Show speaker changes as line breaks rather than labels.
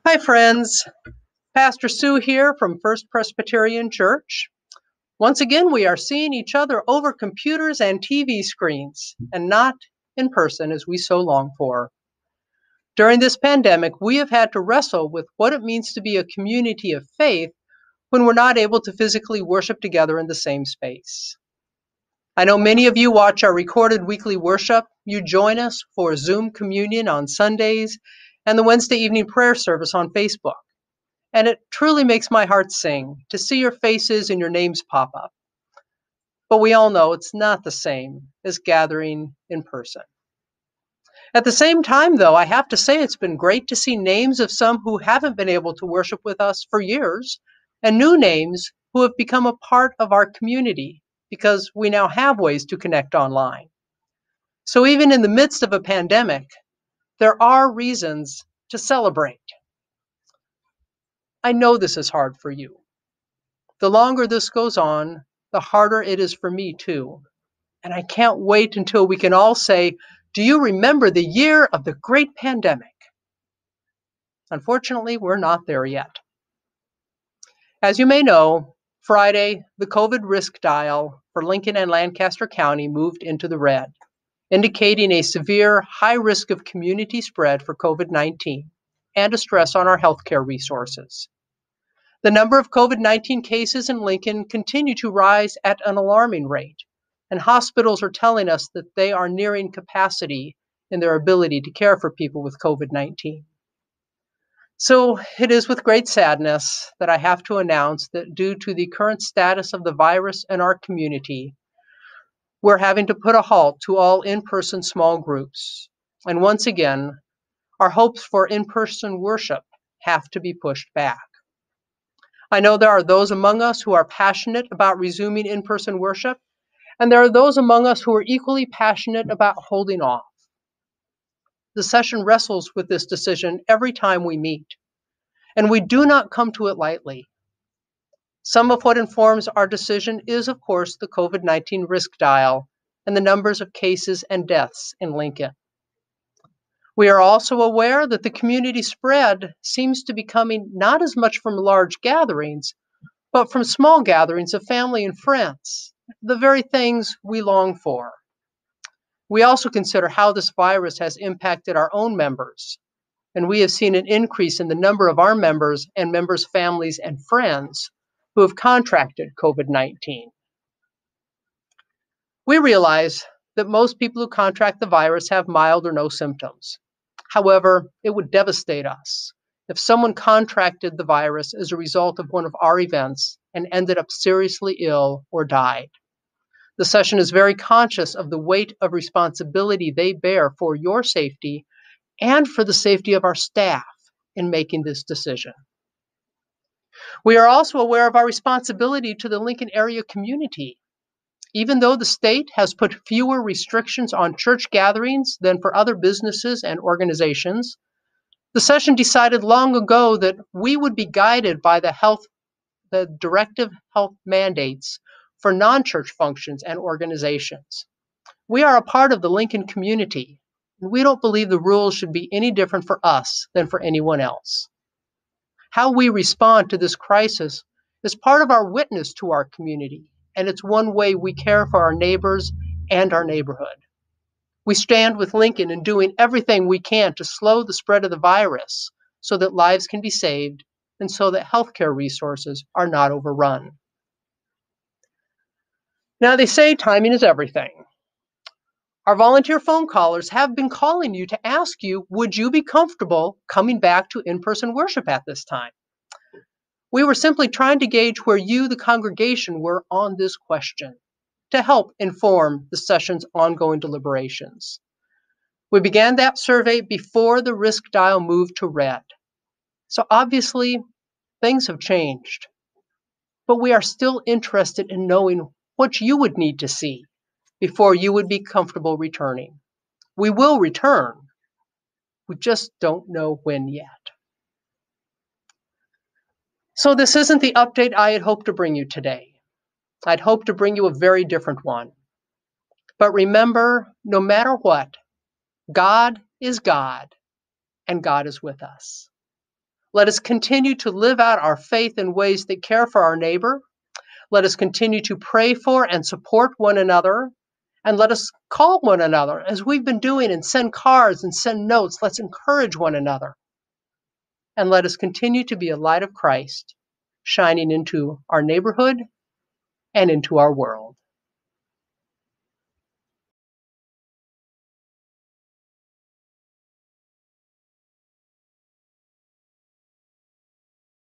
Hi, friends. Pastor Sue here from First Presbyterian Church. Once again, we are seeing each other over computers and TV screens, and not in person as we so long for. During this pandemic, we have had to wrestle with what it means to be a community of faith when we're not able to physically worship together in the same space. I know many of you watch our recorded weekly worship. You join us for Zoom communion on Sundays and the Wednesday evening prayer service on Facebook. And it truly makes my heart sing to see your faces and your names pop up. But we all know it's not the same as gathering in person. At the same time, though, I have to say it's been great to see names of some who haven't been able to worship with us for years, and new names who have become a part of our community because we now have ways to connect online. So even in the midst of a pandemic, there are reasons to celebrate. I know this is hard for you. The longer this goes on, the harder it is for me too. And I can't wait until we can all say, "Do you remember the year of the great pandemic?" Unfortunately, we're not there yet. As you may know, Friday, the COVID risk dial for Lincoln and Lancaster County moved into the red, indicating a severe high risk of community spread for COVID-19 and a stress on our healthcare resources. The number of COVID-19 cases in Lincoln continue to rise at an alarming rate, and hospitals are telling us that they are nearing capacity in their ability to care for people with COVID-19. So it is with great sadness that I have to announce that due to the current status of the virus in our community, we're having to put a halt to all in-person small groups. And once again, our hopes for in-person worship have to be pushed back. I know there are those among us who are passionate about resuming in-person worship, and there are those among us who are equally passionate about holding off. The session wrestles with this decision every time we meet, and we do not come to it lightly. Some of what informs our decision is, of course, the COVID-19 risk dial and the numbers of cases and deaths in Lincoln. We are also aware that the community spread seems to be coming not as much from large gatherings, but from small gatherings of family and friends, the very things we long for. We also consider how this virus has impacted our own members, and we have seen an increase in the number of our members and members' families and friends who have contracted COVID-19. We realize that most people who contract the virus have mild or no symptoms. However, it would devastate us if someone contracted the virus as a result of one of our events and ended up seriously ill or died. The session is very conscious of the weight of responsibility they bear for your safety and for the safety of our staff in making this decision. We are also aware of our responsibility to the Lincoln area community. Even though the state has put fewer restrictions on church gatherings than for other businesses and organizations, the session decided long ago that we would be guided by the directive health mandates for non-church functions and organizations. We are a part of the Lincoln community, and we don't believe the rules should be any different for us than for anyone else. How we respond to this crisis is part of our witness to our community, and it's one way we care for our neighbors and our neighborhood. We stand with Lincoln in doing everything we can to slow the spread of the virus so that lives can be saved and so that healthcare resources are not overrun. Now, they say timing is everything. Our volunteer phone callers have been calling you to ask you, would you be comfortable coming back to in-person worship at this time? We were simply trying to gauge where you, the congregation, were on this question to help inform the session's ongoing deliberations. We began that survey before the risk dial moved to red. So obviously, things have changed. But we are still interested in knowing what you would need to see before you would be comfortable returning. We will return. We just don't know when yet. So this isn't the update I had hoped to bring you today. I'd hoped to bring you a very different one. But remember, no matter what, God is God, and God is with us. Let us continue to live out our faith in ways that care for our neighbor. Let us continue to pray for and support one another. And let us call one another, as we've been doing, and send cards and send notes. Let's encourage one another. And let us continue to be a light of Christ, shining into our neighborhood and into our world.